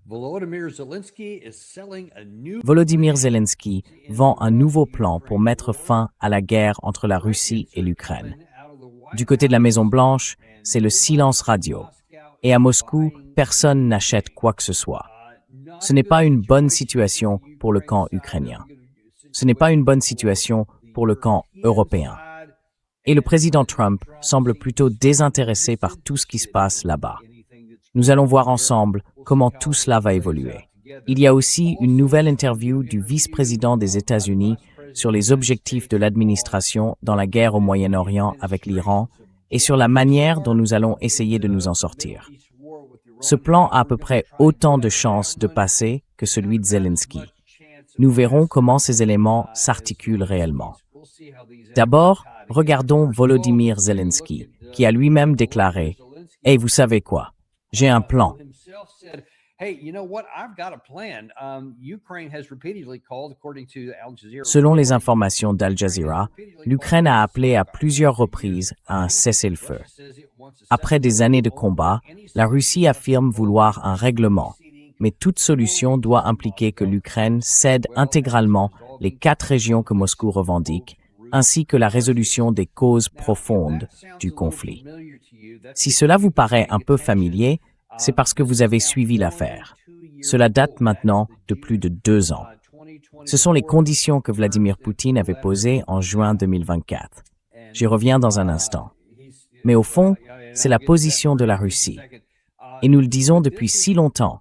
Volodymyr Zelensky vend un nouveau plan pour mettre fin à la guerre entre la Russie et l'Ukraine. Du côté de la Maison-Blanche, c'est le silence radio. Et à Moscou, personne n'achète quoi que ce soit. Ce n'est pas une bonne situation pour le camp ukrainien. Ce n'est pas une bonne situation pour le camp européen. Et le président Trump semble plutôt désintéressé par tout ce qui se passe là-bas. Nous allons voir ensemble comment tout cela va évoluer. Il y a aussi une nouvelle interview du vice-président des États-Unis sur les objectifs de l'administration dans la guerre au Moyen-Orient avec l'Iran et sur la manière dont nous allons essayer de nous en sortir. Ce plan a à peu près autant de chances de passer que celui de Zelensky. Nous verrons comment ces éléments s'articulent réellement. D'abord, regardons Volodymyr Zelensky, qui a lui-même déclaré « Hey, vous savez quoi? J'ai un plan. » Selon les informations d'Al Jazeera, l'Ukraine a appelé à plusieurs reprises à un cessez-le-feu. Après des années de combat, la Russie affirme vouloir un règlement, mais toute solution doit impliquer que l'Ukraine cède intégralement les 4 régions que Moscou revendique, ainsi que la résolution des causes profondes du conflit. Si cela vous paraît un peu familier, c'est parce que vous avez suivi l'affaire. Cela date maintenant de plus de 2 ans. Ce sont les conditions que Vladimir Poutine avait posées en juin 2024. J'y reviens dans un instant. Mais au fond, c'est la position de la Russie. Et nous le disons depuis si longtemps,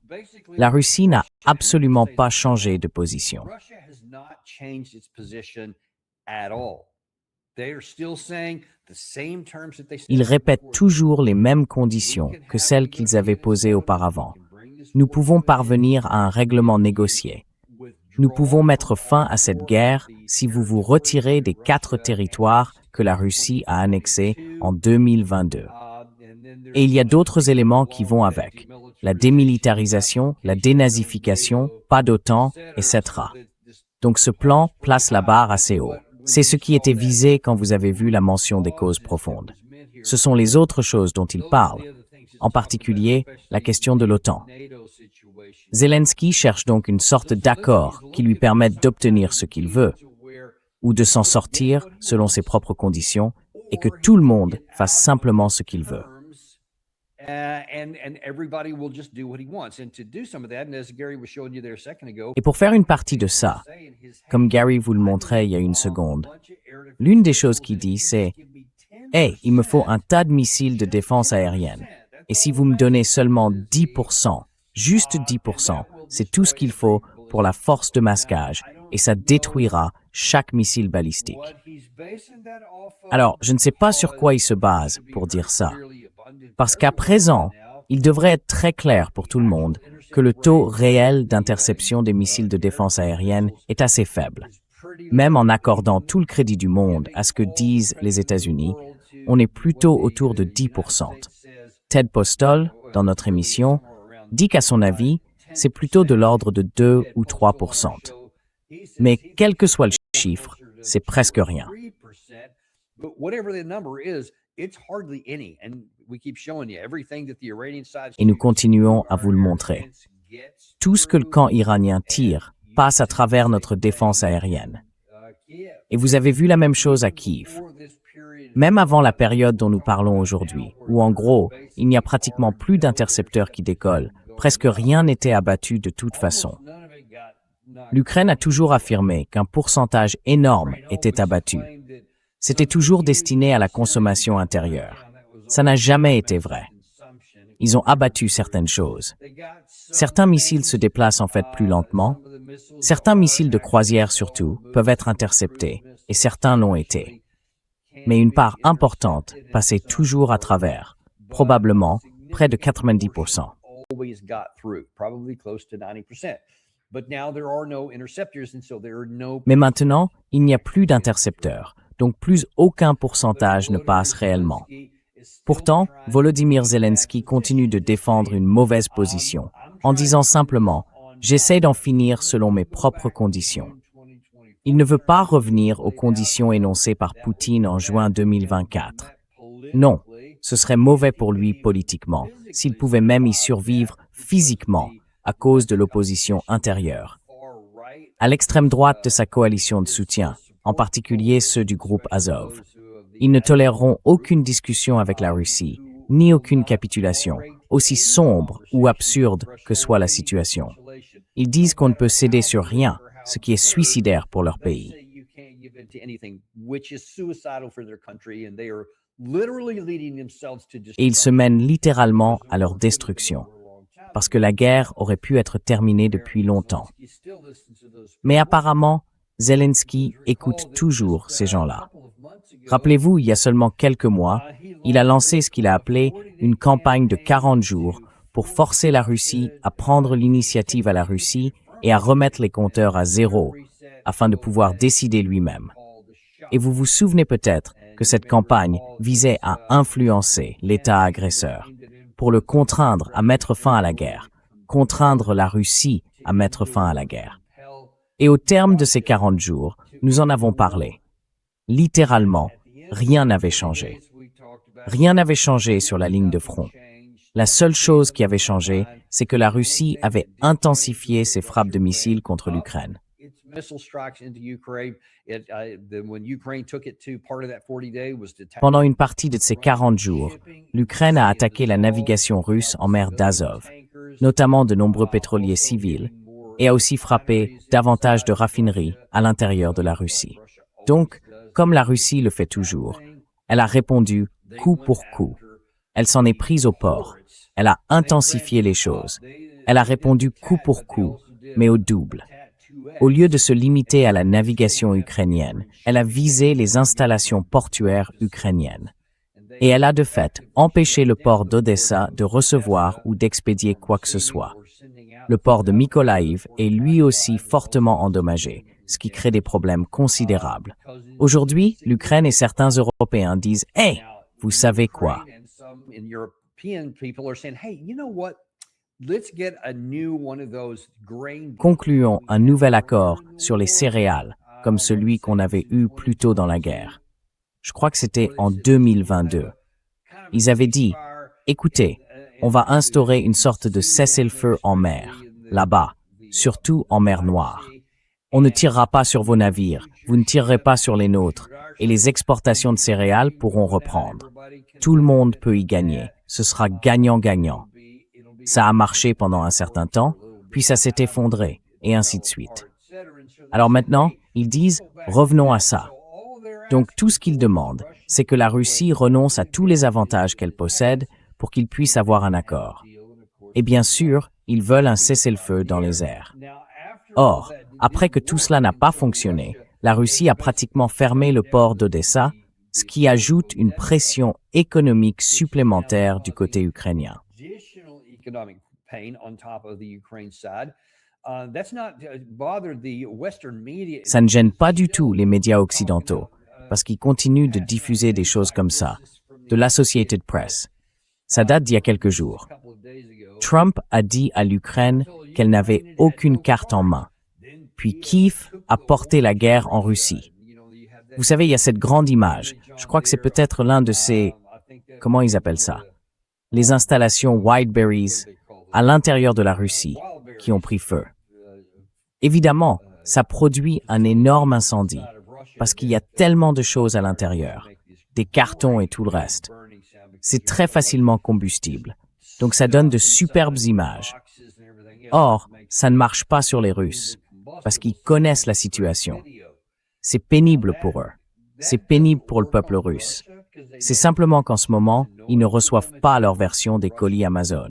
la Russie n'a absolument pas changé de position. Ils répètent toujours les mêmes conditions que celles qu'ils avaient posées auparavant. Nous pouvons parvenir à un règlement négocié. Nous pouvons mettre fin à cette guerre si vous vous retirez des 4 territoires que la Russie a annexés en 2022. Et il y a d'autres éléments qui vont avec. La démilitarisation, la dénazification, pas d'OTAN, etc. Donc ce plan place la barre assez haut. C'est ce qui était visé quand vous avez vu la mention des causes profondes. Ce sont les autres choses dont il parle, en particulier la question de l'OTAN. Zelensky cherche donc une sorte d'accord qui lui permette d'obtenir ce qu'il veut, ou de s'en sortir selon ses propres conditions, et que tout le monde fasse simplement ce qu'il veut. Et pour faire une partie de ça, comme Gary vous le montrait il y a une seconde, l'une des choses qu'il dit, c'est « Hey, il me faut un tas de missiles de défense aérienne. Et si vous me donnez seulement 10%, juste 10%, c'est tout ce qu'il faut pour la force de masquage, et ça détruira chaque missile balistique. » Alors, je ne sais pas sur quoi il se base pour dire ça. Parce qu'à présent, il devrait être très clair pour tout le monde que le taux réel d'interception des missiles de défense aérienne est assez faible. Même en accordant tout le crédit du monde à ce que disent les États-Unis, on est plutôt autour de 10%. Ted Postol, dans notre émission, dit qu'à son avis, c'est plutôt de l'ordre de 2 ou 3%. Mais quel que soit le chiffre, c'est presque rien. Et nous continuons à vous le montrer. Tout ce que le camp iranien tire passe à travers notre défense aérienne. Et vous avez vu la même chose à Kiev. Même avant la période dont nous parlons aujourd'hui, où en gros, il n'y a pratiquement plus d'intercepteurs qui décollent, presque rien n'était abattu de toute façon. L'Ukraine a toujours affirmé qu'un pourcentage énorme était abattu. C'était toujours destiné à la consommation intérieure. Ça n'a jamais été vrai. Ils ont abattu certaines choses. Certains missiles se déplacent en fait plus lentement. Certains missiles de croisière surtout peuvent être interceptés, et certains l'ont été. Mais une part importante passait toujours à travers, probablement près de 90%. Mais maintenant, il n'y a plus d'intercepteurs, donc plus aucun pourcentage ne passe réellement. Pourtant, Volodymyr Zelensky continue de défendre une mauvaise position, en disant simplement « J'essaie d'en finir selon mes propres conditions ». Il ne veut pas revenir aux conditions énoncées par Poutine en juin 2024. Non, ce serait mauvais pour lui politiquement, s'il pouvait même y survivre physiquement, à cause de l'opposition intérieure. À l'extrême droite de sa coalition de soutien, en particulier ceux du groupe Azov, ils ne toléreront aucune discussion avec la Russie, ni aucune capitulation, aussi sombre ou absurde que soit la situation. Ils disent qu'on ne peut céder sur rien, ce qui est suicidaire pour leur pays. Et ils se mènent littéralement à leur destruction, parce que la guerre aurait pu être terminée depuis longtemps. Mais apparemment, Zelensky écoute toujours ces gens-là. Rappelez-vous, il y a seulement quelques mois, il a lancé ce qu'il a appelé une campagne de 40 jours pour forcer la Russie à prendre l'initiative à la Russie et à remettre les compteurs à zéro, afin de pouvoir décider lui-même. Et vous vous souvenez peut-être que cette campagne visait à influencer l'État agresseur, pour le contraindre à mettre fin à la guerre, contraindre la Russie à mettre fin à la guerre. Et au terme de ces 40 jours, nous en avons parlé. Littéralement, rien n'avait changé. Rien n'avait changé sur la ligne de front. La seule chose qui avait changé, c'est que la Russie avait intensifié ses frappes de missiles contre l'Ukraine. Pendant une partie de ces 40 jours, l'Ukraine a attaqué la navigation russe en mer d'Azov, notamment de nombreux pétroliers civils, et a aussi frappé davantage de raffineries à l'intérieur de la Russie. Donc, comme la Russie le fait toujours, elle a répondu coup pour coup. Elle s'en est prise au port. Elle a intensifié les choses. Elle a répondu coup pour coup, mais au double. Au lieu de se limiter à la navigation ukrainienne, elle a visé les installations portuaires ukrainiennes. Et elle a de fait empêché le port d'Odessa de recevoir ou d'expédier quoi que ce soit. Le port de Mykolaïv est lui aussi fortement endommagé, ce qui crée des problèmes considérables. Aujourd'hui, l'Ukraine et certains Européens disent « Hey, vous savez quoi ?» Concluons un nouvel accord sur les céréales, comme celui qu'on avait eu plus tôt dans la guerre. Je crois que c'était en 2022. Ils avaient dit, écoutez, on va instaurer une sorte de cessez-le-feu en mer, là-bas, surtout en mer Noire. On ne tirera pas sur vos navires, vous ne tirerez pas sur les nôtres, et les exportations de céréales pourront reprendre. Tout le monde peut y gagner, ce sera gagnant-gagnant. Ça a marché pendant un certain temps, puis ça s'est effondré, et ainsi de suite. Alors maintenant, ils disent, revenons à ça. Donc tout ce qu'ils demandent, c'est que la Russie renonce à tous les avantages qu'elle possède pour qu'ils puissent avoir un accord. Et bien sûr, ils veulent un cessez-le-feu dans les airs. Or, après que tout cela n'a pas fonctionné, la Russie a pratiquement fermé le port d'Odessa, ce qui ajoute une pression économique supplémentaire du côté ukrainien. Ça ne gêne pas du tout les médias occidentaux, parce qu'ils continuent de diffuser des choses comme ça, de l'Associated Press. Ça date d'il y a quelques jours. Trump a dit à l'Ukraine qu'elle n'avait aucune carte en main. Puis Kiev a porté la guerre en Russie. Vous savez, il y a cette grande image. Je crois que c'est peut-être l'un de ces... Comment ils appellent ça? Les installations Wildberries à l'intérieur de la Russie qui ont pris feu. Évidemment, ça produit un énorme incendie parce qu'il y a tellement de choses à l'intérieur, des cartons et tout le reste. C'est très facilement combustible, donc ça donne de superbes images. Or, ça ne marche pas sur les Russes parce qu'ils connaissent la situation. C'est pénible pour eux. C'est pénible pour le peuple russe. C'est simplement qu'en ce moment, ils ne reçoivent pas leur version des colis Amazon.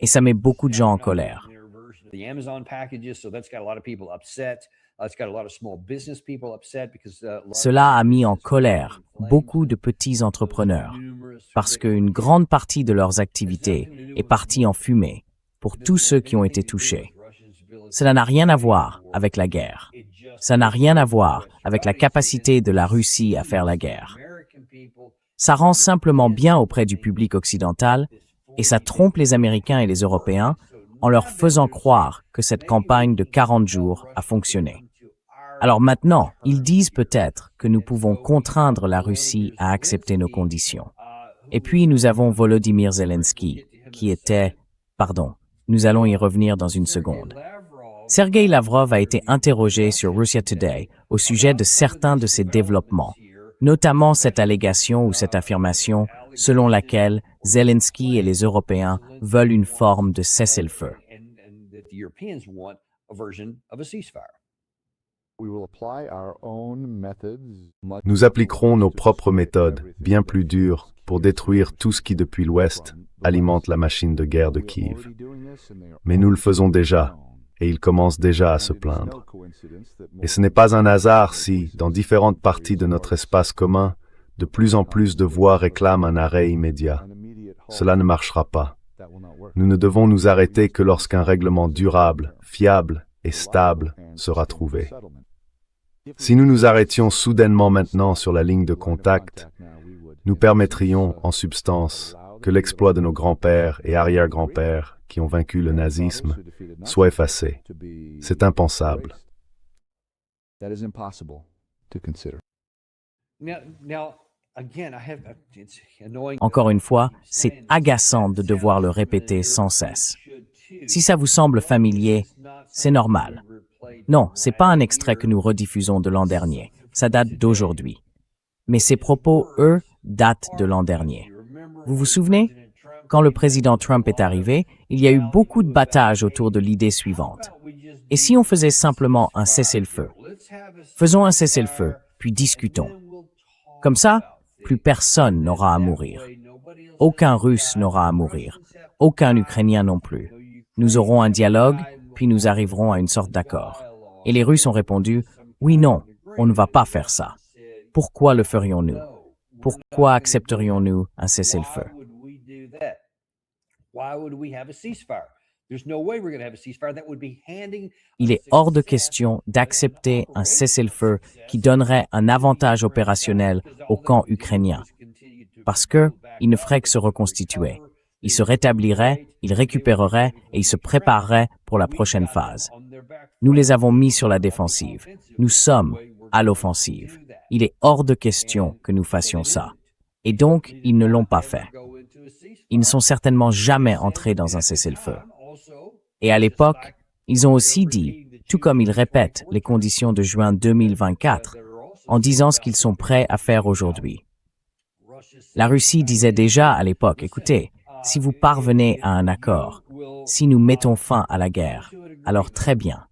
Et ça met beaucoup de gens en colère. Cela a mis en colère beaucoup de petits entrepreneurs parce qu'une grande partie de leurs activités est partie en fumée pour tous ceux qui ont été touchés. Cela n'a rien à voir avec la guerre. Ça n'a rien à voir avec la capacité de la Russie à faire la guerre. Ça rend simplement bien auprès du public occidental et ça trompe les Américains et les Européens en leur faisant croire que cette campagne de 40 jours a fonctionné. Alors maintenant, ils disent peut-être que nous pouvons contraindre la Russie à accepter nos conditions. Et puis nous avons Volodymyr Zelensky, qui était, Nous allons y revenir dans une seconde. Sergei Lavrov a été interrogé sur Russia Today au sujet de certains de ces développements, notamment cette allégation ou cette affirmation selon laquelle Zelensky et les Européens veulent une forme de cessez-le-feu. Nous appliquerons nos propres méthodes, bien plus dures, pour détruire tout ce qui, depuis l'Ouest, alimente la machine de guerre de Kiev. Mais nous le faisons déjà, et ils commencent déjà à se plaindre. Et ce n'est pas un hasard si, dans différentes parties de notre espace commun, de plus en plus de voix réclament un arrêt immédiat. Cela ne marchera pas. Nous ne devons nous arrêter que lorsqu'un règlement durable, fiable et stable sera trouvé. Si nous nous arrêtions soudainement maintenant sur la ligne de contact, nous permettrions, en substance, que l'exploit de nos grands-pères et arrière-grands-pères qui ont vaincu le nazisme soit effacé. C'est impensable. Encore une fois, c'est agaçant de devoir le répéter sans cesse. Si ça vous semble familier, c'est normal. Non, c'est pas un extrait que nous rediffusons de l'an dernier. Ça date d'aujourd'hui. Mais ces propos, eux, datent de l'an dernier. Vous vous souvenez? Quand le président Trump est arrivé, il y a eu beaucoup de battages autour de l'idée suivante. Et si on faisait simplement un cessez-le-feu? Faisons un cessez-le-feu, puis discutons. Comme ça, plus personne n'aura à mourir. Aucun Russe n'aura à mourir. Aucun Ukrainien non plus. Nous aurons un dialogue, puis nous arriverons à une sorte d'accord. Et les Russes ont répondu, « Oui, non, on ne va pas faire ça. » Pourquoi le ferions-nous? Pourquoi accepterions-nous un cessez-le-feu? Il est hors de question d'accepter un cessez-le-feu qui donnerait un avantage opérationnel au camp ukrainien, parce que il ne ferait que se reconstituer. Il se rétablirait, il récupérerait et il se préparerait pour la prochaine phase. Nous les avons mis sur la défensive. Nous sommes à l'offensive. Il est hors de question que nous fassions ça. Et donc, ils ne l'ont pas fait. Ils ne sont certainement jamais entrés dans un cessez-le-feu. Et à l'époque, ils ont aussi dit, tout comme ils répètent les conditions de juin 2024, en disant ce qu'ils sont prêts à faire aujourd'hui. La Russie disait déjà à l'époque, écoutez, si vous parvenez à un accord, si nous mettons fin à la guerre, alors très bien.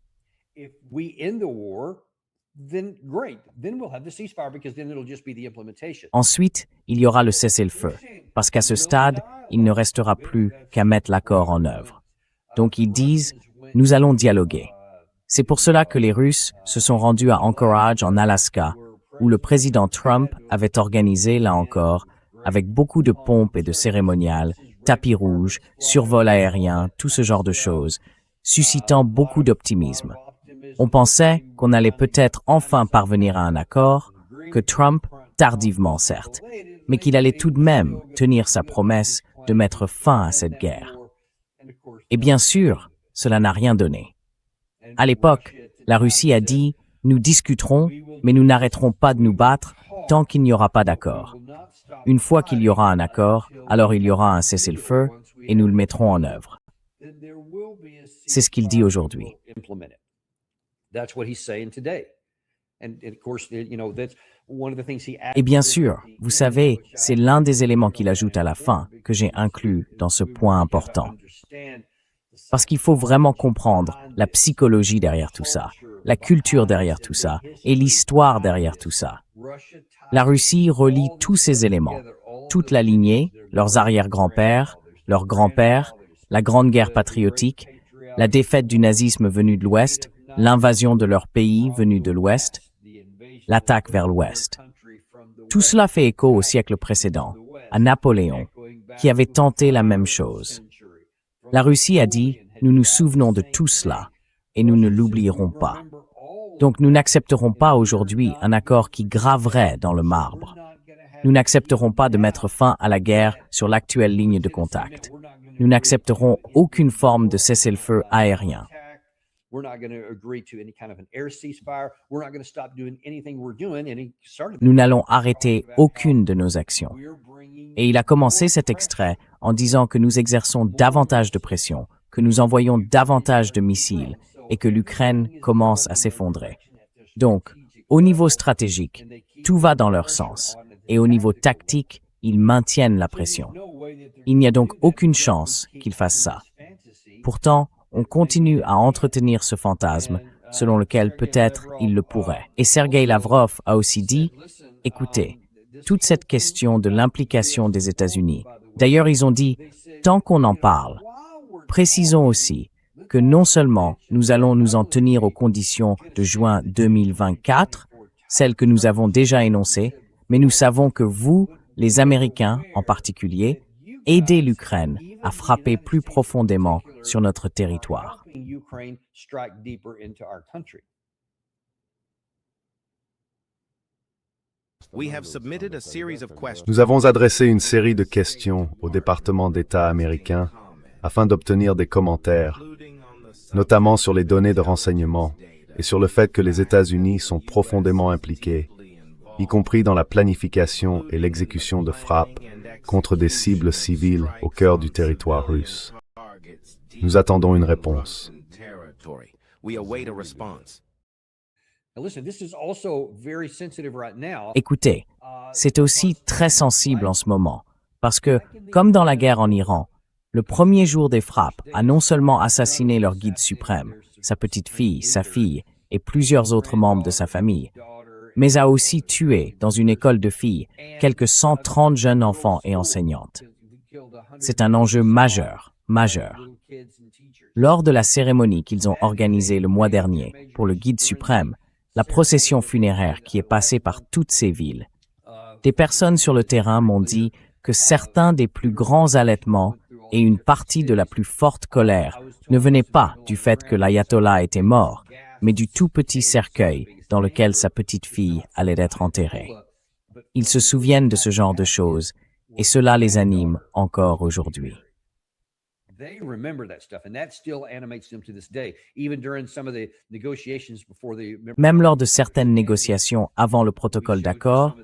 Ensuite, il y aura le cessez-le-feu, parce qu'à ce stade, il ne restera plus qu'à mettre l'accord en œuvre. Donc ils disent, nous allons dialoguer. C'est pour cela que les Russes se sont rendus à Anchorage en Alaska, où le président Trump avait organisé, là encore, avec beaucoup de pompe et de cérémonial, tapis rouge, survol aérien, tout ce genre de choses, suscitant beaucoup d'optimisme. On pensait qu'on allait peut-être enfin parvenir à un accord, que Trump, tardivement certes, mais qu'il allait tout de même tenir sa promesse de mettre fin à cette guerre. Et bien sûr, cela n'a rien donné. À l'époque, la Russie a dit « Nous discuterons, mais nous n'arrêterons pas de nous battre tant qu'il n'y aura pas d'accord. Une fois qu'il y aura un accord, alors il y aura un cessez-le-feu et nous le mettrons en œuvre. » C'est ce qu'il dit aujourd'hui. Et bien sûr, vous savez, c'est l'un des éléments qu'il ajoute à la fin que j'ai inclus dans ce point important. Parce qu'il faut vraiment comprendre la psychologie derrière tout ça, la culture derrière tout ça et l'histoire derrière tout ça. La Russie relie tous ces éléments, toute la lignée, leurs arrière-grands-pères, leurs grands-pères, la Grande Guerre patriotique, la défaite du nazisme venu de l'Ouest, l'invasion de leur pays venu de l'Ouest, l'attaque vers l'Ouest. Tout cela fait écho au siècle précédent, à Napoléon, qui avait tenté la même chose. La Russie a dit, nous nous souvenons de tout cela, et nous ne l'oublierons pas. Donc nous n'accepterons pas aujourd'hui un accord qui graverait dans le marbre. Nous n'accepterons pas de mettre fin à la guerre sur l'actuelle ligne de contact. Nous n'accepterons aucune forme de cessez-le-feu aérien. Nous n'allons arrêter aucune de nos actions. Et il a commencé cet extrait en disant que nous exerçons davantage de pression que nous envoyons davantage de missiles et que l'Ukraine commence à s'effondrer. Donc, au niveau stratégique, tout va dans leur sens, et au niveau tactique, ils maintiennent la pression. Il n'y a donc aucune chance qu'ils fassent ça. Pourtant, on continue à entretenir ce fantasme, selon lequel peut-être ils le pourraient. Et Sergei Lavrov a aussi dit, écoutez, toute cette question de l'implication des États-Unis. D'ailleurs, ils ont dit, tant qu'on en parle, précisons aussi que non seulement nous allons nous en tenir aux conditions de juin 2024, celles que nous avons déjà énoncées, mais nous savons que vous, les Américains en particulier, aidez l'Ukraine à frapper plus profondément sur notre territoire. Nous avons adressé une série de questions au département d'État américain afin d'obtenir des commentaires, notamment sur les données de renseignement et sur le fait que les États-Unis sont profondément impliqués, y compris dans la planification et l'exécution de frappes contre des cibles civiles au cœur du territoire russe. Nous attendons une réponse. Écoutez, c'est aussi très sensible en ce moment, parce que, comme dans la guerre en Iran, le premier jour des frappes a non seulement assassiné leur guide suprême, sa petite-fille, sa fille et plusieurs autres membres de sa famille, mais a aussi tué, dans une école de filles, quelques 130 jeunes enfants et enseignantes. C'est un enjeu majeur. Lors de la cérémonie qu'ils ont organisée le mois dernier pour le guide suprême, la procession funéraire qui est passée par toutes ces villes, des personnes sur le terrain m'ont dit que certains des plus grands allaitements et une partie de la plus forte colère ne venaient pas du fait que l'ayatollah était mort, mais du tout petit cercueil dans lequel sa petite fille allait être enterrée. Ils se souviennent de ce genre de choses, et cela les anime encore aujourd'hui. Même lors de certaines négociations avant le protocole d'accord,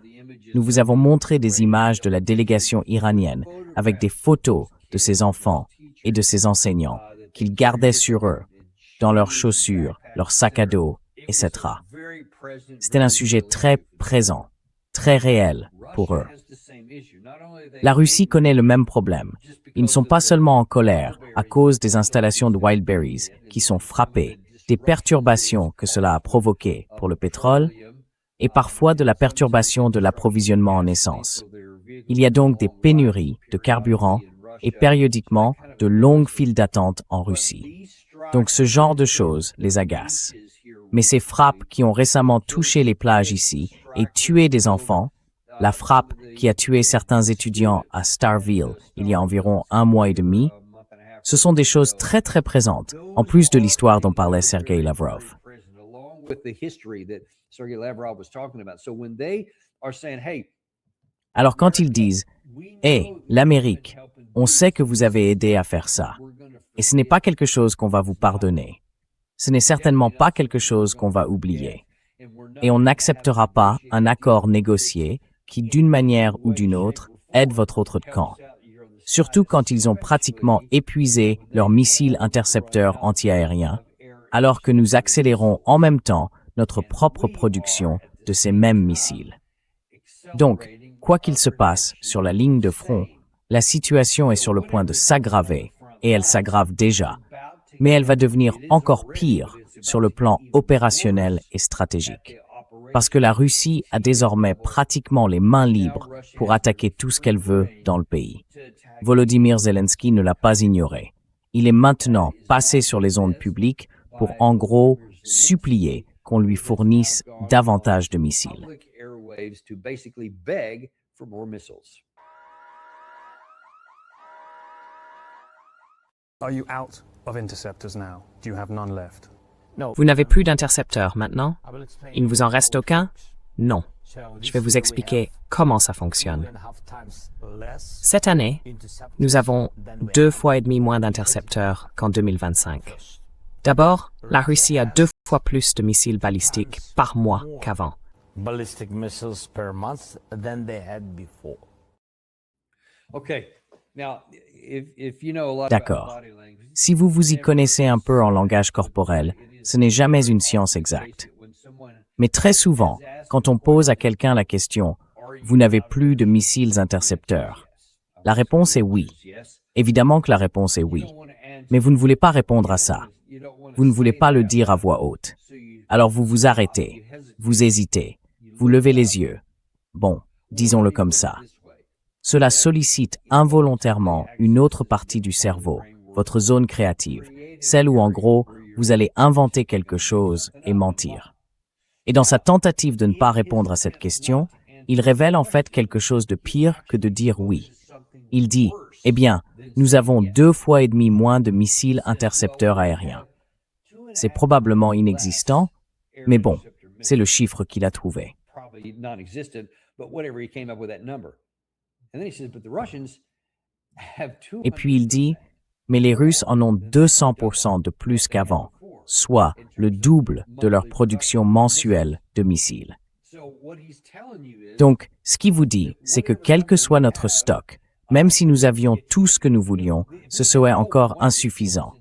nous vous avons montré des images de la délégation iranienne avec des photos de ces enfants et de ces enseignants qu'ils gardaient sur eux, dans leurs chaussures, leurs sacs à dos, etc. C'était un sujet très présent, très réel pour eux. La Russie connaît le même problème. Ils ne sont pas seulement en colère à cause des installations de Wildberries qui sont frappées, des perturbations que cela a provoquées pour le pétrole et parfois de la perturbation de l'approvisionnement en essence. Il y a donc des pénuries de carburant et périodiquement de longues files d'attente en Russie. Donc ce genre de choses les agace. Mais ces frappes qui ont récemment touché les plages ici et tué des enfants, la frappe qui a tué certains étudiants à Starville il y a environ 1 mois et demi, ce sont des choses très très présentes, en plus de l'histoire dont parlait Sergei Lavrov. Alors quand ils disent « Hey, l'Amérique, on sait que vous avez aidé à faire ça, et ce n'est pas quelque chose qu'on va vous pardonner. Ce n'est certainement pas quelque chose qu'on va oublier. Et on n'acceptera pas un accord négocié qui, d'une manière ou d'une autre, aide votre autre camp. Surtout quand ils ont pratiquement épuisé leurs missiles intercepteurs antiaériens, alors que nous accélérons en même temps notre propre production de ces mêmes missiles. Donc, quoi qu'il se passe sur la ligne de front, la situation est sur le point de s'aggraver, et elle s'aggrave déjà, mais elle va devenir encore pire sur le plan opérationnel et stratégique. Parce que la Russie a désormais pratiquement les mains libres pour attaquer tout ce qu'elle veut dans le pays. Volodymyr Zelensky ne l'a pas ignoré. Il est maintenant passé sur les ondes publiques pour en gros supplier qu'on lui fournisse davantage de missiles. Are you out of interceptors now? Do you have none left? Vous n'avez plus d'intercepteurs maintenant? Il ne vous en reste aucun? Non. Je vais vous expliquer comment ça fonctionne. Cette année, nous avons 2,5 fois moins d'intercepteurs qu'en 2025. D'abord, la Russie a 2 fois plus de missiles balistiques par mois qu'avant. Ballistic missiles per month than they had before. Okay, D'accord. Si vous vous y connaissez un peu en langage corporel, ce n'est jamais une science exacte. Mais très souvent, quand on pose à quelqu'un la question « Vous n'avez plus de missiles intercepteurs ?» La réponse est oui. Évidemment que la réponse est oui. Mais vous ne voulez pas répondre à ça. Vous ne voulez pas le dire à voix haute. Alors vous vous arrêtez, vous hésitez, vous levez les yeux. Bon, disons-le comme ça. Cela sollicite involontairement une autre partie du cerveau, votre zone créative, celle où en gros, vous allez inventer quelque chose et mentir. Et dans sa tentative de ne pas répondre à cette question, il révèle en fait quelque chose de pire que de dire oui. Il dit, eh bien, nous avons 2,5 fois moins de missiles intercepteurs aériens. C'est probablement inexistant, mais bon, c'est le chiffre qu'il a trouvé. Et puis il dit, mais les Russes en ont 200% de plus qu'avant, soit le double de leur production mensuelle de missiles. Donc, ce qu'il vous dit, c'est que quel que soit notre stock, même si nous avions tout ce que nous voulions, ce serait encore insuffisant,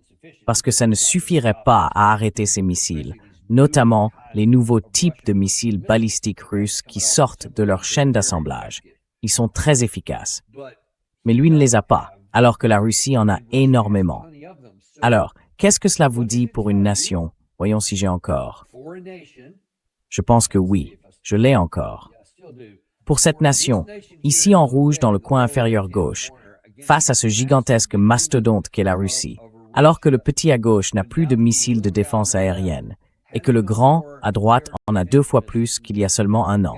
parce que ça ne suffirait pas à arrêter ces missiles, notamment les nouveaux types de missiles balistiques russes qui sortent de leur chaîne d'assemblage. Ils sont très efficaces. Mais lui ne les a pas, alors que la Russie en a énormément. Alors, qu'est-ce que cela vous dit pour une nation? Voyons si j'ai encore. Je pense que oui, je l'ai encore. Pour cette nation, ici en rouge dans le coin inférieur gauche, face à ce gigantesque mastodonte qu'est la Russie, alors que le petit à gauche n'a plus de missiles de défense aérienne, et que le grand, à droite, en a 2 fois plus qu'il y a seulement un an.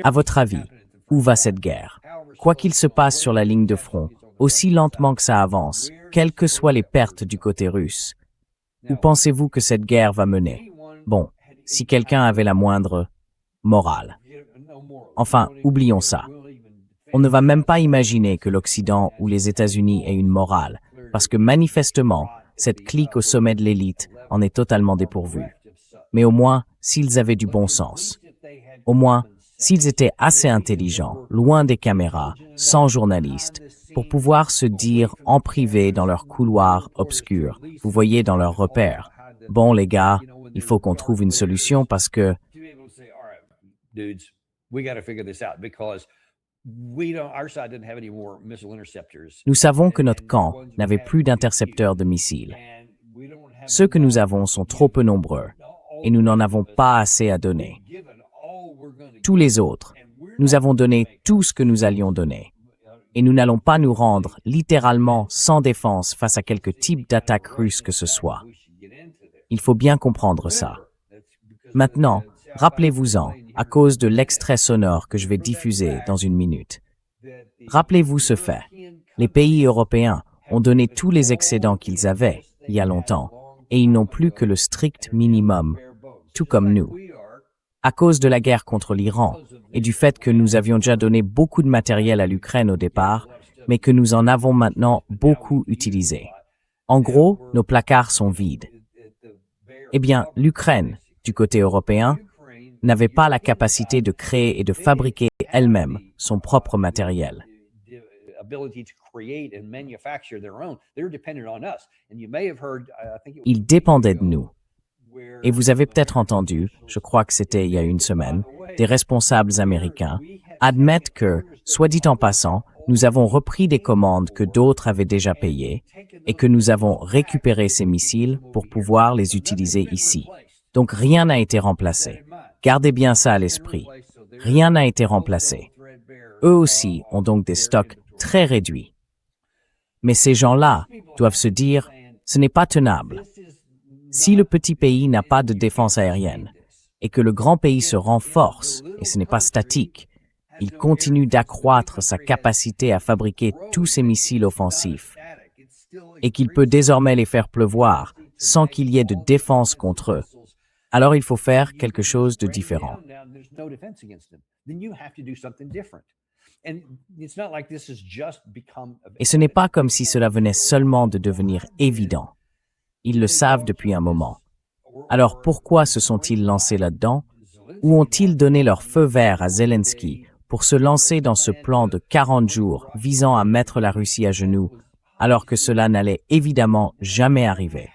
À votre avis, où va cette guerre? Quoi qu'il se passe sur la ligne de front, aussi lentement que ça avance, quelles que soient les pertes du côté russe, où pensez-vous que cette guerre va mener? Bon, si quelqu'un avait la moindre morale. Enfin, oublions ça. On ne va même pas imaginer que l'Occident ou les États-Unis aient une morale, parce que manifestement, cette clique au sommet de l'élite en est totalement dépourvue. Mais au moins, s'ils avaient du bon sens. Au moins, s'ils étaient assez intelligents, loin des caméras, sans journalistes, pour pouvoir se dire en privé dans leur couloir obscur, vous voyez dans leurs repères, « Bon les gars, il faut qu'on trouve une solution parce que… » Nous savons que notre camp n'avait plus d'intercepteurs de missiles. Ceux que nous avons sont trop peu nombreux et nous n'en avons pas assez à donner. Tous les autres, nous avons donné tout ce que nous allions donner. Et nous n'allons pas nous rendre littéralement sans défense face à quelque type d'attaque russe que ce soit. Il faut bien comprendre ça. Maintenant, rappelez-vous-en, à cause de l'extrait sonore que je vais diffuser dans une minute. Rappelez-vous ce fait. Les pays européens ont donné tous les excédents qu'ils avaient, il y a longtemps, et ils n'ont plus que le strict minimum, tout comme nous. À cause de la guerre contre l'Iran et du fait que nous avions déjà donné beaucoup de matériel à l'Ukraine au départ, mais que nous en avons maintenant beaucoup utilisé. En gros, nos placards sont vides. Eh bien, l'Ukraine, du côté européen, n'avait pas la capacité de créer et de fabriquer elle-même son propre matériel. Ils dépendaient de nous. Et vous avez peut-être entendu, je crois que c'était il y a une semaine, des responsables américains admettre que, soit dit en passant, nous avons repris des commandes que d'autres avaient déjà payées et que nous avons récupéré ces missiles pour pouvoir les utiliser ici. Donc rien n'a été remplacé. Gardez bien ça à l'esprit. Rien n'a été remplacé. Eux aussi ont donc des stocks très réduits. Mais ces gens-là doivent se dire, ce n'est pas tenable. Si le petit pays n'a pas de défense aérienne et que le grand pays se renforce, et ce n'est pas statique, il continue d'accroître sa capacité à fabriquer tous ces missiles offensifs et qu'il peut désormais les faire pleuvoir sans qu'il y ait de défense contre eux, alors il faut faire quelque chose de différent. Et ce n'est pas comme si cela venait seulement de devenir évident. Ils le savent depuis un moment. Alors pourquoi se sont-ils lancés là-dedans? Ou ont-ils donné leur feu vert à Zelensky pour se lancer dans ce plan de 40 jours visant à mettre la Russie à genoux, alors que cela n'allait évidemment jamais arriver?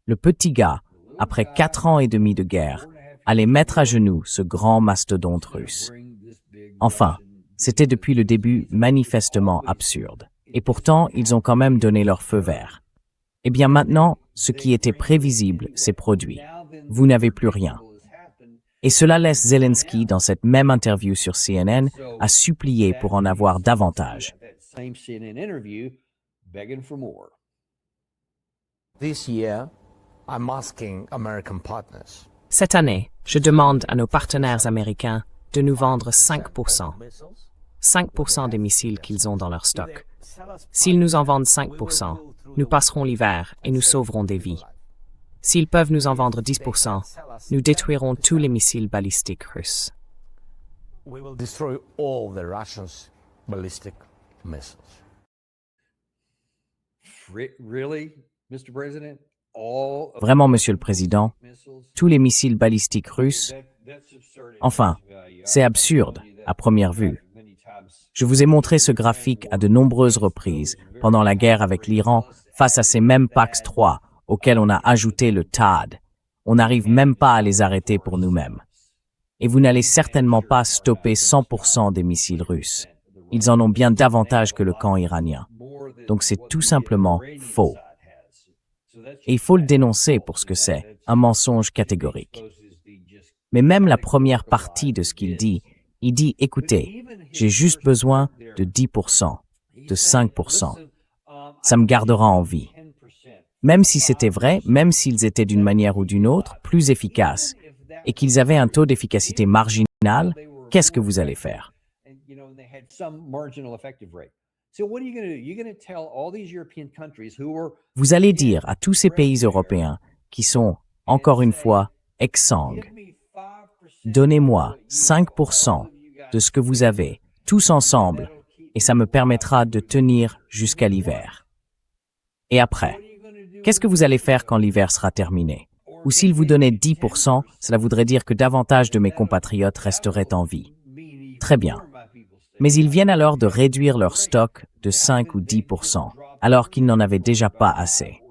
Le petit gars, après 4 ans et demi de guerre, allait mettre à genoux ce grand mastodonte russe. Enfin, c'était depuis le début manifestement absurde. Et pourtant, ils ont quand même donné leur feu vert. Eh bien maintenant, ce qui était prévisible s'est produit. Vous n'avez plus rien. Et cela laisse Zelensky, dans cette même interview sur CNN, à supplier pour en avoir davantage. Cette année, je demande à nos partenaires américains de nous vendre 5%. 5% des missiles qu'ils ont dans leur stock. S'ils nous en vendent 5%, nous passerons l'hiver et nous sauverons des vies. S'ils peuvent nous en vendre 10%, nous détruirons tous les missiles balistiques russes. We will destroy all the Russians' ballistic missiles. Really, Mr. President? Vraiment, Monsieur le Président, tous les missiles balistiques russes? Enfin, c'est absurde, à première vue. Je vous ai montré ce graphique à de nombreuses reprises pendant la guerre avec l'Iran face à ces mêmes PAX-3 auxquels on a ajouté le THAAD. On n'arrive même pas à les arrêter pour nous-mêmes. Et vous n'allez certainement pas stopper 100% des missiles russes. Ils en ont bien davantage que le camp iranien. Donc c'est tout simplement faux. Et il faut le dénoncer pour ce que c'est, un mensonge catégorique. Mais même la première partie de ce qu'il dit, il dit, écoutez, j'ai juste besoin de 10%, de 5%. Ça me gardera en vie. Même si c'était vrai, même s'ils étaient d'une manière ou d'une autre plus efficaces, et qu'ils avaient un taux d'efficacité marginal, qu'est-ce que vous allez faire? Vous allez dire à tous ces pays européens qui sont, encore une fois, exsangues, donnez-moi 5% de ce que vous avez, tous ensemble, et ça me permettra de tenir jusqu'à l'hiver. Et après, qu'est-ce que vous allez faire quand l'hiver sera terminé? Ou s'ils vous donnaient 10%, cela voudrait dire que davantage de mes compatriotes resteraient en vie. Très bien. Mais ils viennent alors de réduire leur stock de 5 ou 10%, alors qu'ils n'en avaient déjà pas assez.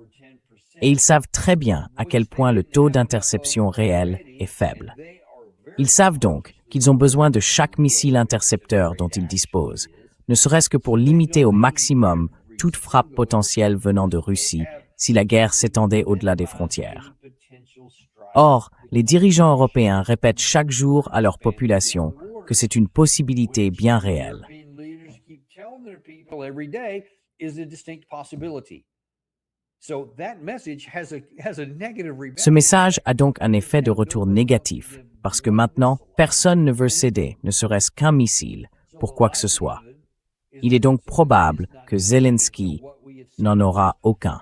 Et ils savent très bien à quel point le taux d'interception réel est faible. Ils savent donc qu'ils ont besoin de chaque missile intercepteur dont ils disposent, ne serait-ce que pour limiter au maximum toute frappe potentielle venant de Russie si la guerre s'étendait au-delà des frontières. Or, les dirigeants européens répètent chaque jour à leur population que c'est une possibilité bien réelle. Ce message a donc un effet de retour négatif, parce que maintenant, personne ne veut céder, ne serait-ce qu'un missile, pour quoi que ce soit. Il est donc probable que Zelensky n'en aura aucun.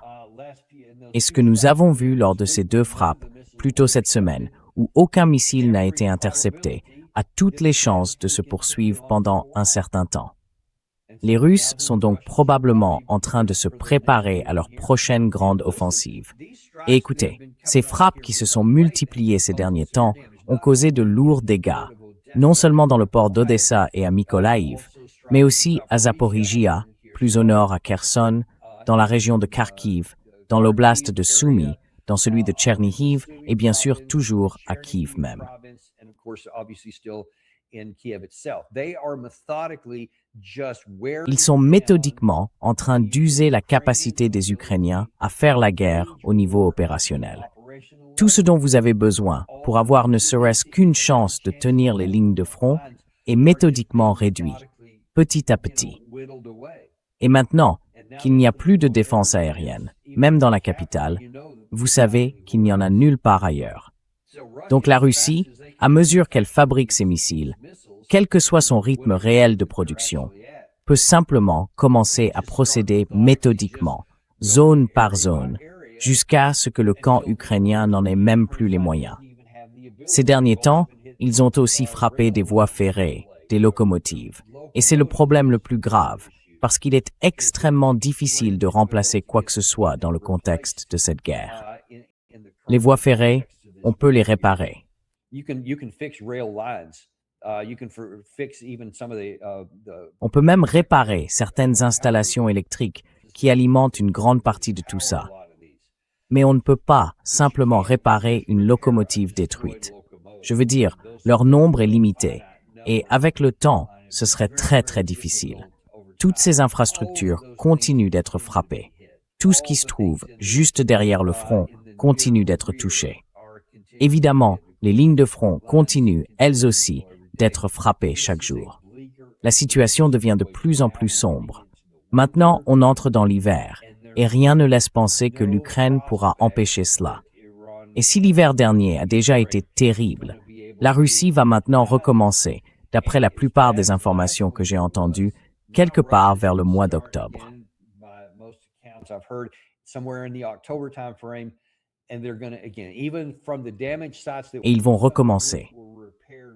Et ce que nous avons vu lors de ces deux frappes, plus tôt cette semaine, où aucun missile n'a été intercepté, a toutes les chances de se poursuivre pendant un certain temps. Les Russes sont donc probablement en train de se préparer à leur prochaine grande offensive. Et écoutez, ces frappes qui se sont multipliées ces derniers temps ont causé de lourds dégâts, non seulement dans le port d'Odessa et à Mykolaïv, mais aussi à Zaporizhia, plus au nord à Kherson, dans la région de Kharkiv, dans l'oblast de Sumy, dans celui de Tchernihiv et bien sûr toujours à Kiev même. Ils sont méthodiquement en train d'user la capacité des Ukrainiens à faire la guerre au niveau opérationnel. Tout ce dont vous avez besoin pour avoir ne serait-ce qu'une chance de tenir les lignes de front est méthodiquement réduit, petit à petit. Et maintenant qu'il n'y a plus de défense aérienne, même dans la capitale, vous savez qu'il n'y en a nulle part ailleurs. Donc la Russie, à mesure qu'elle fabrique ses missiles, quel que soit son rythme réel de production, peut simplement commencer à procéder méthodiquement, zone par zone, jusqu'à ce que le camp ukrainien n'en ait même plus les moyens. Ces derniers temps, ils ont aussi frappé des voies ferrées, des locomotives, et c'est le problème le plus grave, parce qu'il est extrêmement difficile de remplacer quoi que ce soit dans le contexte de cette guerre. Les voies ferrées, on peut les réparer. You can fix rail lines. You can fix even some of On peut même réparer certaines installations électriques qui alimentent une grande partie de tout ça. Mais on ne peut pas simplement réparer une locomotive détruite. Je veux dire, leur nombre est limité. Et avec le temps, ce serait très très difficile. Toutes ces infrastructures continuent d'être frappées. Tout ce qui se trouve juste derrière le front continue d'être touché. Évidemment, les lignes de front continuent, elles aussi, d'être frappées chaque jour. La situation devient de plus en plus sombre. Maintenant, on entre dans l'hiver, et rien ne laisse penser que l'Ukraine pourra empêcher cela. Et si l'hiver dernier a déjà été terrible, la Russie va maintenant recommencer, d'après la plupart des informations que j'ai entendues, quelque part vers le mois d'octobre. Et ils vont recommencer.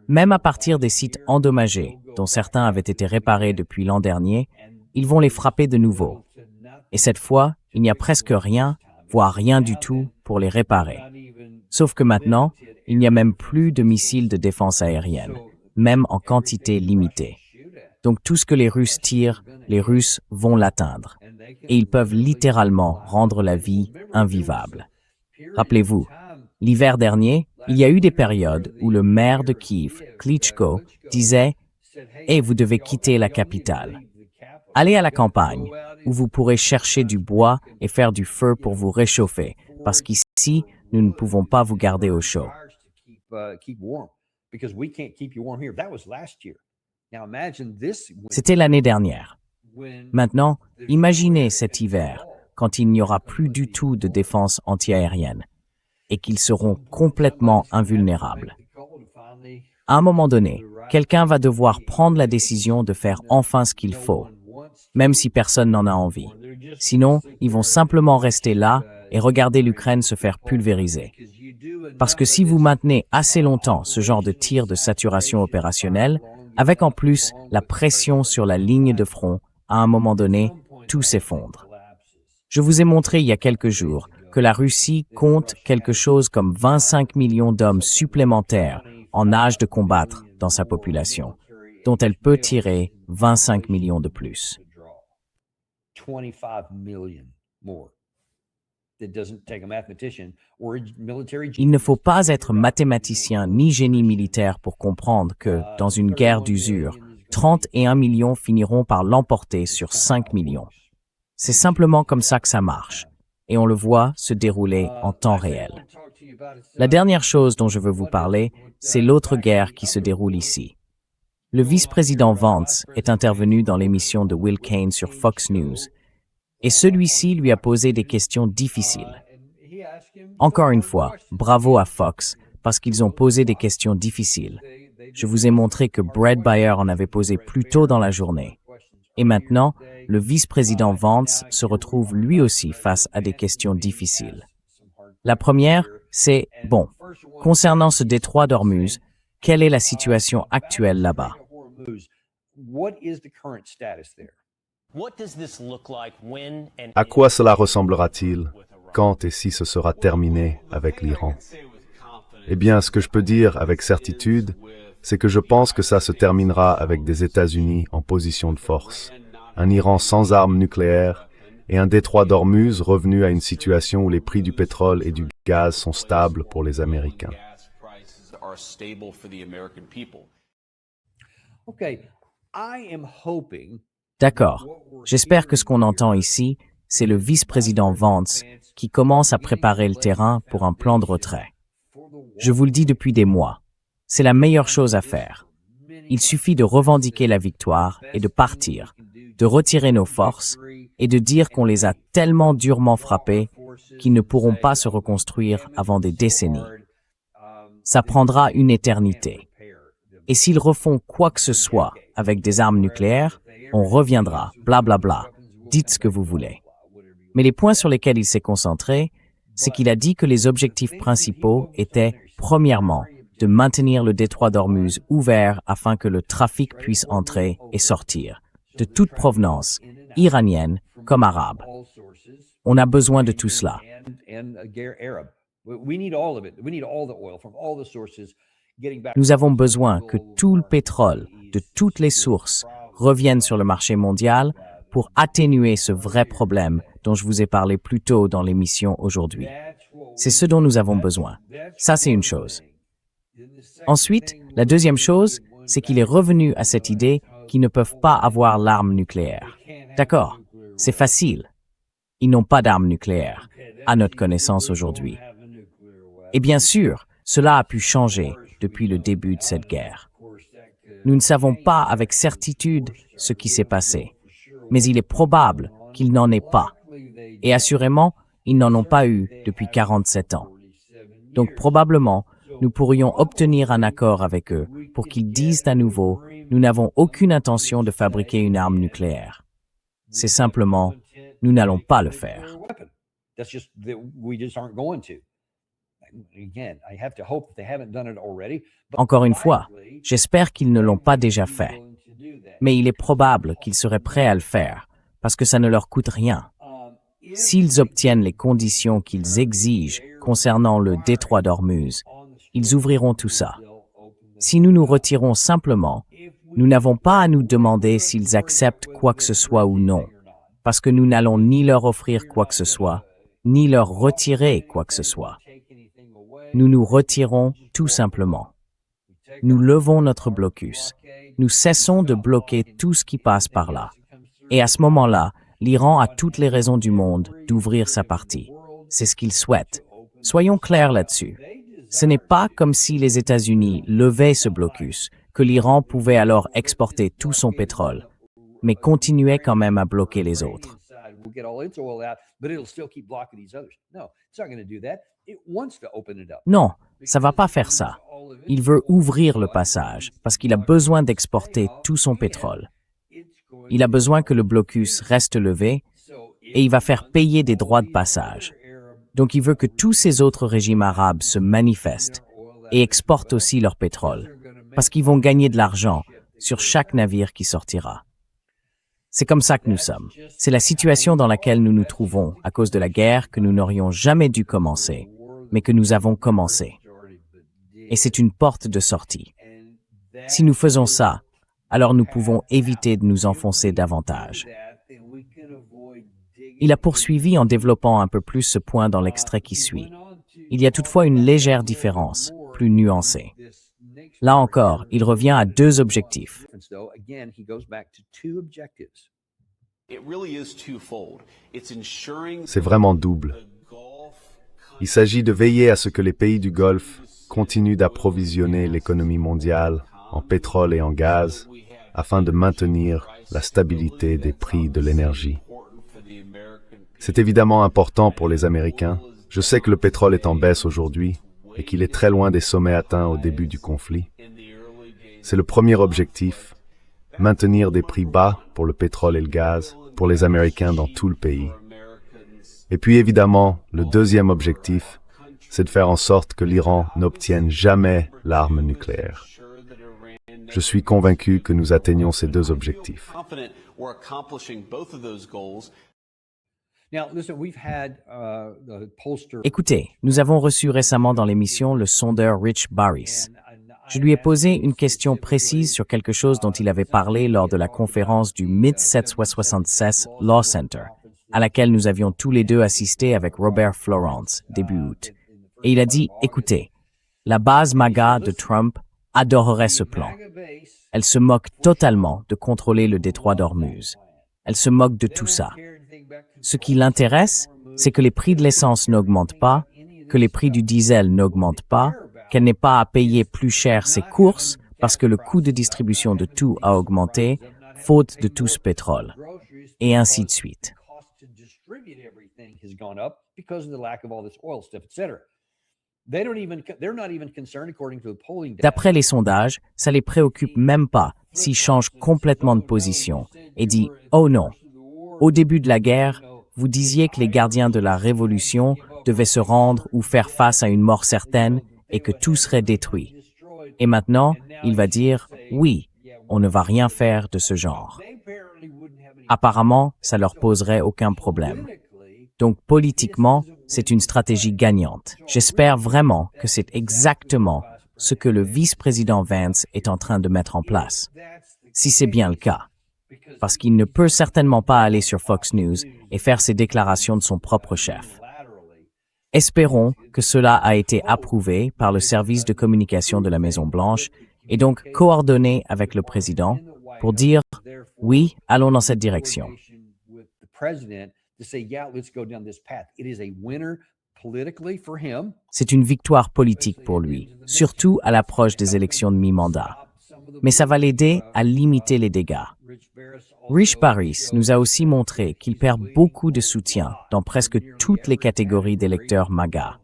Même à partir des sites endommagés, dont certains avaient été réparés depuis l'an dernier, ils vont les frapper de nouveau. Et cette fois, il n'y a presque rien, voire rien du tout, pour les réparer. Sauf que maintenant, il n'y a même plus de missiles de défense aérienne, même en quantité limitée. Donc tout ce que les Russes tirent, les Russes vont l'atteindre. Et ils peuvent littéralement rendre la vie invivable. Rappelez-vous, l'hiver dernier, il y a eu des périodes où le maire de Kiev, Klitschko, disait « Eh, vous devez quitter la capitale. Allez à la campagne, où vous pourrez chercher du bois et faire du feu pour vous réchauffer, parce qu'ici, nous ne pouvons pas vous garder au chaud. » C'était l'année dernière. Maintenant, imaginez cet hiver, quand il n'y aura plus du tout de défense antiaérienne et qu'ils seront complètement invulnérables. À un moment donné, quelqu'un va devoir prendre la décision de faire enfin ce qu'il faut, même si personne n'en a envie. Sinon, ils vont simplement rester là et regarder l'Ukraine se faire pulvériser. Parce que si vous maintenez assez longtemps ce genre de tir de saturation opérationnelle, avec en plus la pression sur la ligne de front, à un moment donné, tout s'effondre. Je vous ai montré il y a quelques jours que la Russie compte quelque chose comme 25 millions d'hommes supplémentaires en âge de combattre dans sa population, dont elle peut tirer 25 millions de plus. Il ne faut pas être mathématicien ni génie militaire pour comprendre que, dans une guerre d'usure, 31 millions finiront par l'emporter sur 5 millions. C'est simplement comme ça que ça marche, et on le voit se dérouler en temps réel. La dernière chose dont je veux vous parler, c'est l'autre guerre qui se déroule ici. Le vice-président Vance est intervenu dans l'émission de Will Kane sur Fox News, et celui-ci lui a posé des questions difficiles. Encore une fois, bravo à Fox, parce qu'ils ont posé des questions difficiles. Je vous ai montré que Brett Baer en avait posé plus tôt dans la journée. Et maintenant, le vice-président Vance se retrouve lui aussi face à des questions difficiles. La première, c'est, bon, concernant ce détroit d'Ormuz, quelle est la situation actuelle là-bas? À quoi cela ressemblera-t-il quand et si ce sera terminé avec l'Iran? Eh bien, ce que je peux dire avec certitude, c'est que je pense que ça se terminera avec des États-Unis en position de force, un Iran sans armes nucléaires et un détroit d'Ormuz revenu à une situation où les prix du pétrole et du gaz sont stables pour les Américains. D'accord. J'espère que ce qu'on entend ici, c'est le vice-président Vance qui commence à préparer le terrain pour un plan de retrait. Je vous le dis depuis des mois. C'est la meilleure chose à faire. Il suffit de revendiquer la victoire et de partir, de retirer nos forces et de dire qu'on les a tellement durement frappés qu'ils ne pourront pas se reconstruire avant des décennies. Ça prendra une éternité. Et s'ils refont quoi que ce soit avec des armes nucléaires, on reviendra, blablabla. Dites ce que vous voulez. Mais les points sur lesquels il s'est concentré, c'est qu'il a dit que les objectifs principaux étaient, premièrement, de maintenir le détroit d'Ormuz ouvert afin que le trafic puisse entrer et sortir, de toute provenance, iranienne comme arabe. On a besoin de tout cela. Nous avons besoin que tout le pétrole de toutes les sources revienne sur le marché mondial pour atténuer ce vrai problème dont je vous ai parlé plus tôt dans l'émission aujourd'hui. C'est ce dont nous avons besoin. Ça, c'est une chose. Ensuite, la deuxième chose, c'est qu'il est revenu à cette idée qu'ils ne peuvent pas avoir l'arme nucléaire. D'accord, c'est facile. Ils n'ont pas d'armes nucléaires, à notre connaissance aujourd'hui. Et bien sûr, cela a pu changer depuis le début de cette guerre. Nous ne savons pas avec certitude ce qui s'est passé, mais il est probable qu'ils n'en aient pas. Et assurément, ils n'en ont pas eu depuis 47 ans. Donc probablement, nous pourrions obtenir un accord avec eux pour qu'ils disent à nouveau « Nous n'avons aucune intention de fabriquer une arme nucléaire ». C'est simplement « Nous n'allons pas le faire ». Encore une fois, j'espère qu'ils ne l'ont pas déjà fait. Mais il est probable qu'ils seraient prêts à le faire, parce que ça ne leur coûte rien. S'ils obtiennent les conditions qu'ils exigent concernant le détroit d'Ormuz, ils ouvriront tout ça. Si nous nous retirons simplement, nous n'avons pas à nous demander s'ils acceptent quoi que ce soit ou non, parce que nous n'allons ni leur offrir quoi que ce soit, ni leur retirer quoi que ce soit. Nous nous retirons tout simplement. Nous levons notre blocus. Nous cessons de bloquer tout ce qui passe par là. Et à ce moment-là, l'Iran a toutes les raisons du monde d'ouvrir sa partie. C'est ce qu'il souhaite. Soyons clairs là-dessus. Ce n'est pas comme si les États-Unis levaient ce blocus, que l'Iran pouvait alors exporter tout son pétrole, mais continuait quand même à bloquer les autres. Non, ça va pas faire ça. Il veut ouvrir le passage parce qu'il a besoin d'exporter tout son pétrole. Il a besoin que le blocus reste levé et il va faire payer des droits de passage. Donc il veut que tous ces autres régimes arabes se manifestent et exportent aussi leur pétrole parce qu'ils vont gagner de l'argent sur chaque navire qui sortira. C'est comme ça que nous sommes. C'est la situation dans laquelle nous nous trouvons à cause de la guerre que nous n'aurions jamais dû commencer, mais que nous avons commencé. Et c'est une porte de sortie. Si nous faisons ça, alors nous pouvons éviter de nous enfoncer davantage. Il a poursuivi en développant un peu plus ce point dans l'extrait qui suit. Il y a toutefois une légère différence, plus nuancée. Là encore, il revient à deux objectifs. C'est vraiment double. Il s'agit de veiller à ce que les pays du Golfe continuent d'approvisionner l'économie mondiale en pétrole et en gaz afin de maintenir la stabilité des prix de l'énergie. C'est évidemment important pour les Américains. Je sais que le pétrole est en baisse aujourd'hui et qu'il est très loin des sommets atteints au début du conflit. C'est le premier objectif, maintenir des prix bas pour le pétrole et le gaz pour les Américains dans tout le pays. Et puis évidemment, le deuxième objectif, c'est de faire en sorte que l'Iran n'obtienne jamais l'arme nucléaire. Je suis convaincu que nous atteignons ces deux objectifs. Écoutez, nous avons reçu récemment dans l'émission le sondeur Rich Baris. Je lui ai posé une question précise sur quelque chose dont il avait parlé lors de la conférence du Mid-776 Law Center, à laquelle nous avions tous les deux assisté avec Robert Florence, début août. Et il a dit, écoutez, la base MAGA de Trump adorerait ce plan. Elle se moque totalement de contrôler le détroit d'Ormuz. Elle se moque de tout ça. Ce qui l'intéresse, c'est que les prix de l'essence n'augmentent pas, que les prix du diesel n'augmentent pas, qu'elle n'ait pas à payer plus cher ses courses parce que le coût de distribution de tout a augmenté, faute de tout ce pétrole. Et ainsi de suite. D'après les sondages, ça les préoccupe même pas s'ils changent complètement de position et dit « Oh non, au début de la guerre, vous disiez que les gardiens de la révolution devaient se rendre ou faire face à une mort certaine et que tout serait détruit. Et maintenant, il va dire « Oui, on ne va rien faire de ce genre. » Apparemment, ça leur poserait aucun problème. Donc politiquement, c'est une stratégie gagnante. J'espère vraiment que c'est exactement ce que le vice-président Vance est en train de mettre en place. Si c'est bien le cas. Parce qu'il ne peut certainement pas aller sur Fox News et faire ses déclarations de son propre chef. Espérons que cela a été approuvé par le service de communication de la Maison-Blanche et donc coordonné avec le président pour dire « oui, allons dans cette direction ». C'est une victoire politique pour lui, surtout à l'approche des élections de mi-mandat. Mais ça va l'aider à limiter les dégâts. Rich Paris nous a aussi montré qu'il perd beaucoup de soutien dans presque toutes les catégories d'électeurs MAGA.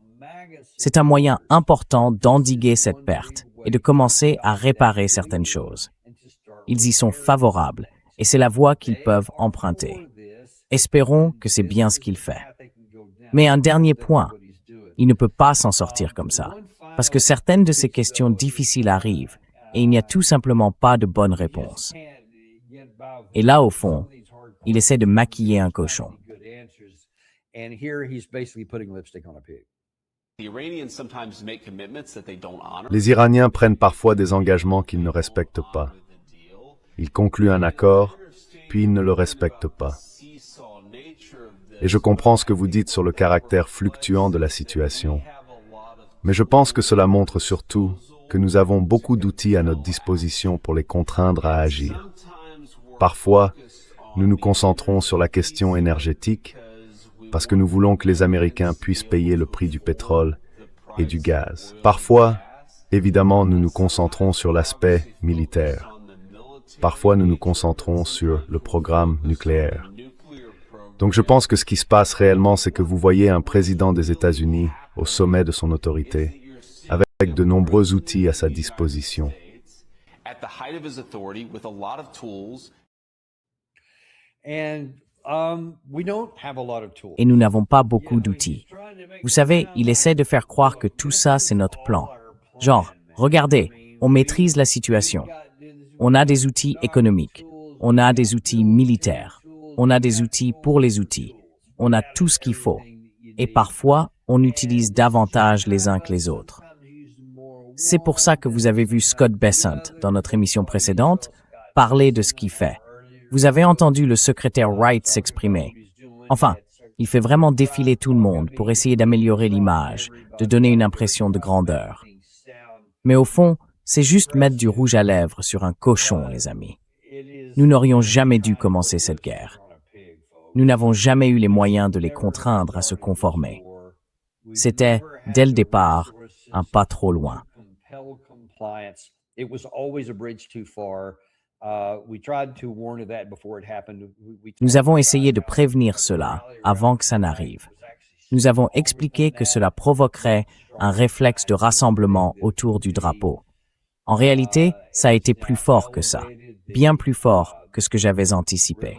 C'est un moyen important d'endiguer cette perte et de commencer à réparer certaines choses. Ils y sont favorables et c'est la voie qu'ils peuvent emprunter. Espérons que c'est bien ce qu'il fait. Mais un dernier point, il ne peut pas s'en sortir comme ça, parce que certaines de ces questions difficiles arrivent et il n'y a tout simplement pas de bonne réponse. Et là, au fond, il essaie de maquiller un cochon. Les Iraniens prennent parfois des engagements qu'ils ne respectent pas. Ils concluent un accord, puis ils ne le respectent pas. Et je comprends ce que vous dites sur le caractère fluctuant de la situation. Mais je pense que cela montre surtout que nous avons beaucoup d'outils à notre disposition pour les contraindre à agir. Parfois, nous nous concentrons sur la question énergétique parce que nous voulons que les Américains puissent payer le prix du pétrole et du gaz. Parfois, évidemment, nous nous concentrons sur l'aspect militaire. Parfois, nous nous concentrons sur le programme nucléaire. Donc je pense que ce qui se passe réellement, c'est que vous voyez un président des États-Unis au sommet de son autorité, avec de nombreux outils à sa disposition. Et nous n'avons pas beaucoup d'outils. Vous savez, il essaie de faire croire que tout ça, c'est notre plan. Genre, regardez, on maîtrise la situation. On a des outils économiques. On a des outils militaires. On a des outils pour les outils. On a tout ce qu'il faut. Et parfois, on utilise davantage les uns que les autres. C'est pour ça que vous avez vu Scott Bessent, dans notre émission précédente, parler de ce qu'il fait. Vous avez entendu le secrétaire Wright s'exprimer. Enfin, il fait vraiment défiler tout le monde pour essayer d'améliorer l'image, de donner une impression de grandeur. Mais au fond, c'est juste mettre du rouge à lèvres sur un cochon, les amis. Nous n'aurions jamais dû commencer cette guerre. Nous n'avons jamais eu les moyens de les contraindre à se conformer. C'était, dès le départ, un pas trop loin. Nous avons essayé de prévenir cela avant que ça n'arrive. Nous avons expliqué que cela provoquerait un réflexe de rassemblement autour du drapeau. En réalité, ça a été plus fort que ça, bien plus fort que ce que j'avais anticipé.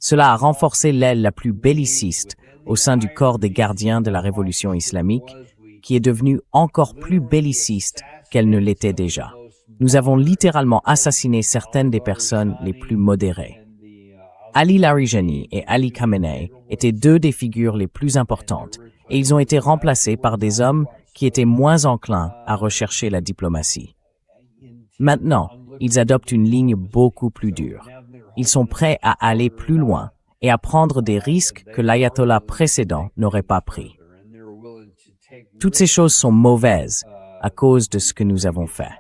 Cela a renforcé l'aile la plus belliciste au sein du corps des gardiens de la révolution islamique, qui est devenue encore plus belliciste qu'elle ne l'était déjà. Nous avons littéralement assassiné certaines des personnes les plus modérées. Ali Larijani et Ali Khamenei étaient deux des figures les plus importantes, et ils ont été remplacés par des hommes qui étaient moins enclins à rechercher la diplomatie. Maintenant, ils adoptent une ligne beaucoup plus dure. Ils sont prêts à aller plus loin et à prendre des risques que l'ayatollah précédent n'aurait pas pris. Toutes ces choses sont mauvaises à cause de ce que nous avons fait.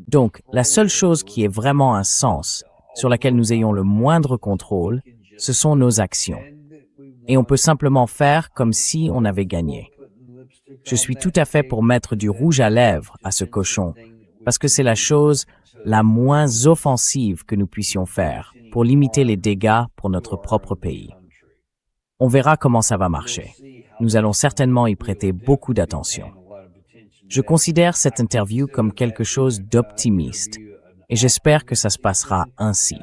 Donc, la seule chose qui ait vraiment un sens, sur laquelle nous ayons le moindre contrôle, ce sont nos actions. Et on peut simplement faire comme si on avait gagné. Je suis tout à fait pour mettre du rouge à lèvres à ce cochon, parce que c'est la chose la moins offensive que nous puissions faire pour limiter les dégâts pour notre propre pays. On verra comment ça va marcher. Nous allons certainement y prêter beaucoup d'attention. Je considère cette interview comme quelque chose d'optimiste et j'espère que ça se passera ainsi.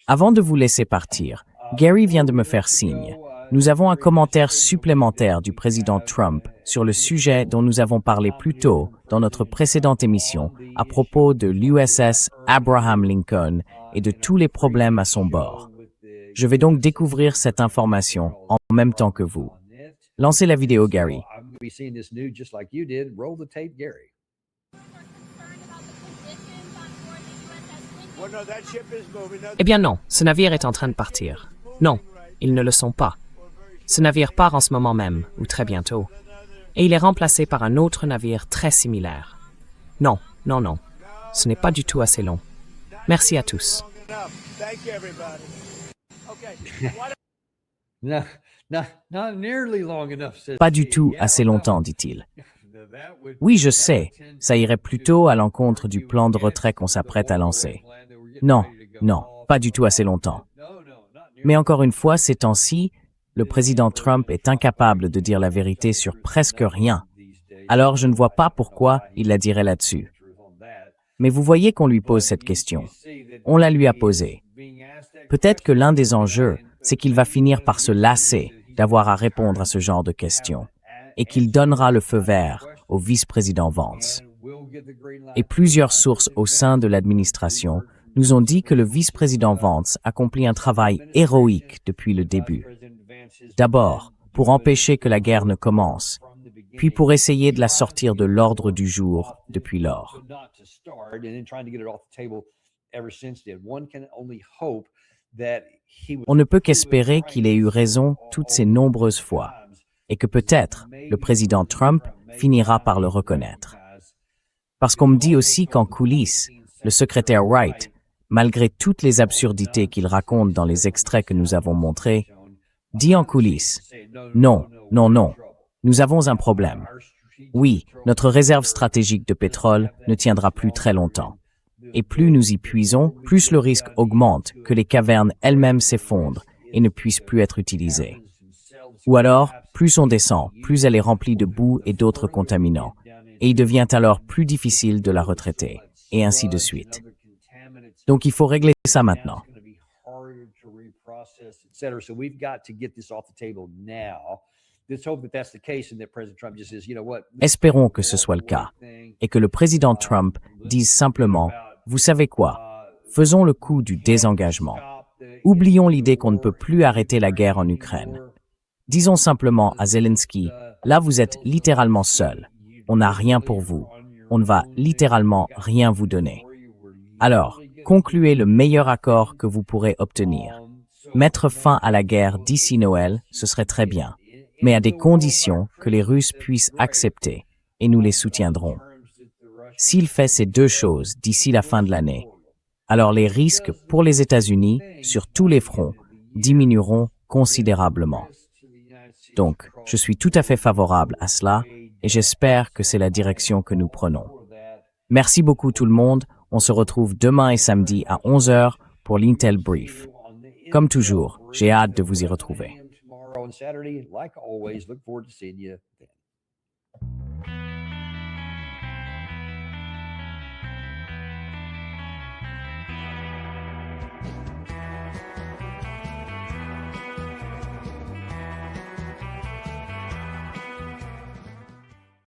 Avant de vous laisser partir, Gary vient de me faire signe. Nous avons un commentaire supplémentaire du président Trump sur le sujet dont nous avons parlé plus tôt dans notre précédente émission à propos de l'USS Abraham Lincoln et de tous les problèmes à son bord. Je vais donc découvrir cette information en même temps que vous. Lancez la vidéo, Gary. I'm going to be seeing this news just like you did. Roll the tape, Gary. Eh bien non, ce navire est en train de partir. Non, ils ne le sont pas. Ce navire part en ce moment même, ou très bientôt. Et il est remplacé par un autre navire très similaire. Non, non, non. Ce n'est pas du tout assez long. Merci à tous. No, not nearly long enough. Says Pas du Steve. tout Yeah, assez well, longtemps, dit-il. Oui, je sais, ça irait plutôt à l'encontre du plan de retrait qu'on s'apprête à lancer. Non, non, pas du tout assez longtemps. Mais encore une fois, ces temps-ci, le président Trump est incapable de dire la vérité sur presque rien. Alors je ne vois pas pourquoi il la dirait là-dessus. Mais vous voyez qu'on lui pose cette question. On la lui a posée. Peut-être que l'un des enjeux, c'est qu'il va finir par se lasser d'avoir à répondre à ce genre de questions et qu'il donnera le feu vert au vice-président Vance. Et plusieurs sources au sein de l'administration nous ont dit que le vice-président Vance accomplit un travail héroïque depuis le début. D'abord, pour empêcher que la guerre ne commence, puis pour essayer de la sortir de l'ordre du jour depuis lors. On ne peut qu'espérer qu'il ait eu raison toutes ces nombreuses fois, et que peut-être le président Trump finira par le reconnaître. Parce qu'on me dit aussi qu'en coulisses, le secrétaire Wright, malgré toutes les absurdités qu'il raconte dans les extraits que nous avons montrés, dit en coulisses, non, non, non, nous avons un problème. Oui, notre réserve stratégique de pétrole ne tiendra plus très longtemps. Et plus nous y puisons, plus le risque augmente que les cavernes elles-mêmes s'effondrent et ne puissent plus être utilisées. Ou alors, plus on descend, plus elle est remplie de boue et d'autres contaminants, et il devient alors plus difficile de la retraiter, et ainsi de suite. Donc il faut régler ça maintenant. Espérons que ce soit le cas, et que le président Trump dise simplement « Vous savez quoi? Faisons le coup du désengagement. Oublions l'idée qu'on ne peut plus arrêter la guerre en Ukraine. Disons simplement à Zelensky, là vous êtes littéralement seul. On n'a rien pour vous. On ne va littéralement rien vous donner. Alors, concluez le meilleur accord que vous pourrez obtenir. Mettre fin à la guerre d'ici Noël, ce serait très bien, mais à des conditions que les Russes puissent accepter, et nous les soutiendrons. S'il fait ces deux choses d'ici la fin de l'année, alors les risques pour les États-Unis, sur tous les fronts, diminueront considérablement. Donc, je suis tout à fait favorable à cela, et j'espère que c'est la direction que nous prenons. Merci beaucoup tout le monde. On se retrouve demain et samedi à 11h pour l'Intel Brief. Comme toujours, j'ai hâte de vous y retrouver. Tomorrow and Saturday, like always, look forward to seeing you then.